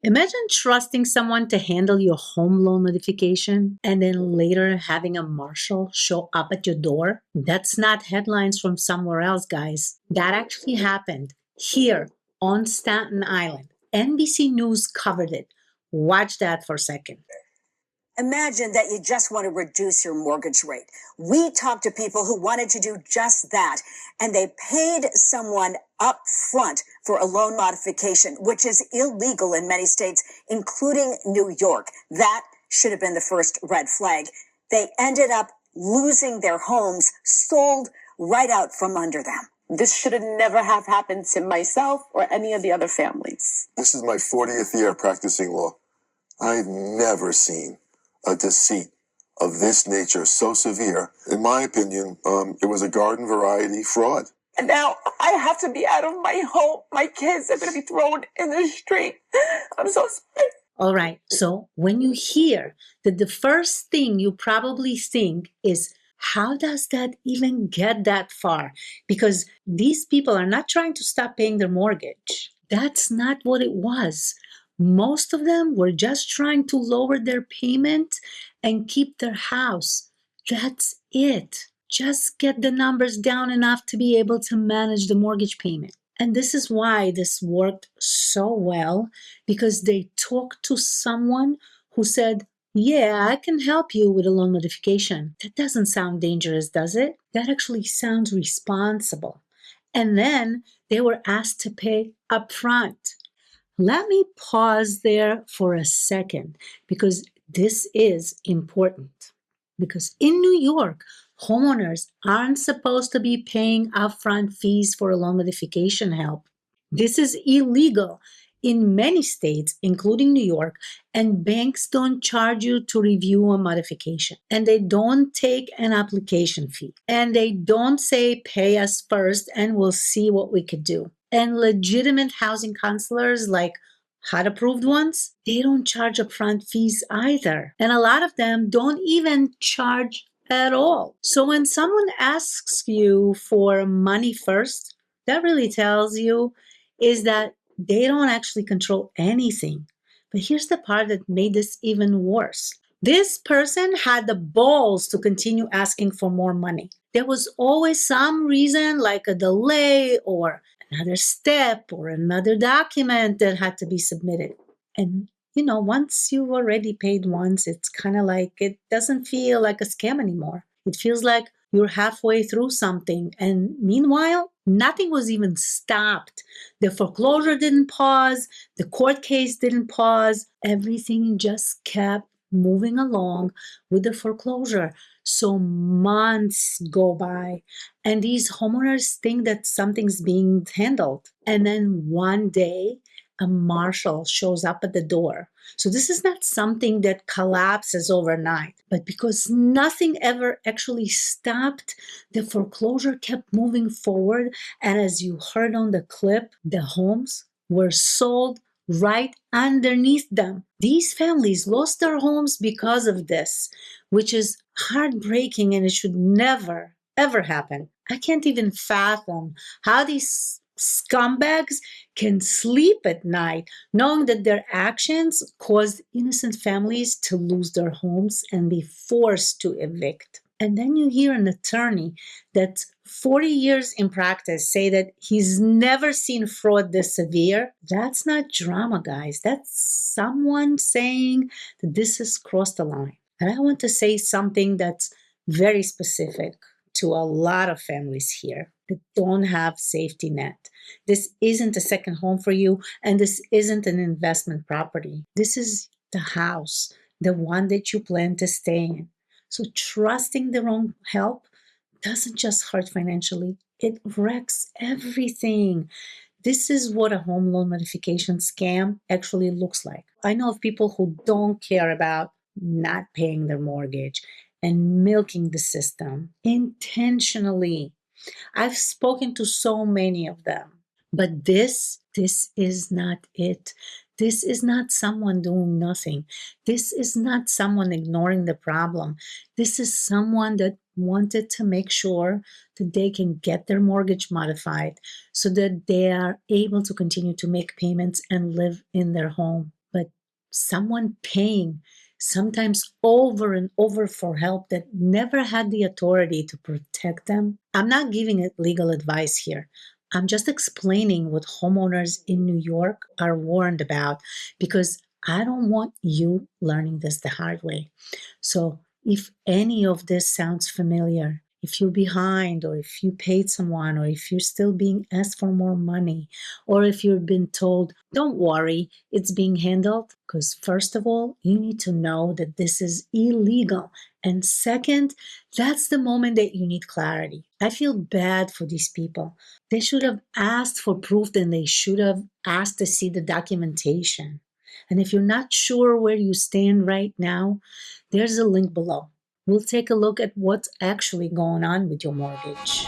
Imagine trusting someone to handle your home loan modification and then later having a marshal show up at your door. That's not headlines from somewhere else, guys. That actually happened here on Staten Island. NBC News covered it. Watch that for a second. Imagine that you just want to reduce your mortgage rate. We talked to people who wanted to do just that, and they paid someone up front for a loan modification, which is illegal in many states, including New York. That should have been the first red flag. They ended up losing their homes, sold right out from under them. This should have never have happened to myself or any of the other families. This is my 40th year practicing law. I've never seen a deceit of this nature so severe. In my opinion, it was a garden variety fraud. And now I have to be out of my home. My kids are going to be thrown in the street. I'm so sorry. All right. So when you hear that the first thing you probably think is, how does that even get that far? Because these people are not trying to stop paying their mortgage. That's not what it was. Most of them were just trying to lower their payment and keep their house. That's it. Just get the numbers down enough to be able to manage the mortgage payment. And this is why this worked so well, because they talked to someone who said, yeah, I can help you with a loan modification. That doesn't sound dangerous, does it? That actually sounds responsible. And then they were asked to pay upfront. Let me pause there for a second, because this is important. Because in New York, homeowners aren't supposed to be paying upfront fees for a loan modification help. This is illegal in many states, including New York, and banks don't charge you to review a modification, and they don't take an application fee, and they don't say pay us first and we'll see what we could do. And legitimate housing counselors, like HUD-approved ones, they don't charge upfront fees either. And a lot of them don't even charge at all. So when someone asks you for money first, that really tells you is that they don't actually control anything. But here's the part that made this even worse. This person had the balls to continue asking for more money. There was always some reason, like a delay or another step or another document that had to be submitted. And once you've already paid once, it's kind of like, it doesn't feel like a scam anymore. It feels like you're halfway through something. And meanwhile, nothing was even stopped. The foreclosure didn't pause. The court case didn't pause. Everything just kept moving along with the foreclosure. So months go by, and these homeowners think that something's being handled. And then one day, a marshal shows up at the door. So this is not something that collapses overnight, but because nothing ever actually stopped, the foreclosure kept moving forward. And as you heard on the clip, the homes were sold right underneath them. These families lost their homes because of this, which is heartbreaking, and it should never, ever happen. I can't even fathom how these scumbags can sleep at night knowing that their actions caused innocent families to lose their homes and be forced to evict. And then you hear an attorney that's 40 years in practice say that he's never seen fraud this severe. That's not drama, guys. That's someone saying that this has crossed the line. And I want to say something that's very specific to a lot of families here that don't have safety net. This isn't a second home for you, and this isn't an investment property. This is the house, the one that you plan to stay in. So trusting the wrong help doesn't just hurt financially, it wrecks everything. This is what a home loan modification scam actually looks like. I know of people who don't care about not paying their mortgage and milking the system intentionally. I've spoken to so many of them. But this is not it. This is not someone doing nothing. This is not someone ignoring the problem. This is someone that wanted to make sure that they can get their mortgage modified so that they are able to continue to make payments and live in their home. someone paying sometimes over and over for help that never had the authority to protect them. I'm not giving it legal advice here. I'm just explaining what homeowners in New York are warned about because I don't want you learning this the hard way. So if any of this sounds familiar, if you're behind, or if you paid someone, or if you're still being asked for more money, or if you've been told, don't worry, it's being handled, because first of all, you need to know that this is illegal. And second, that's the moment that you need clarity. I feel bad for these people. They should have asked for proof, then they should have asked to see the documentation. And if you're not sure where you stand right now, there's a link below. We'll take a look at what's actually going on with your mortgage.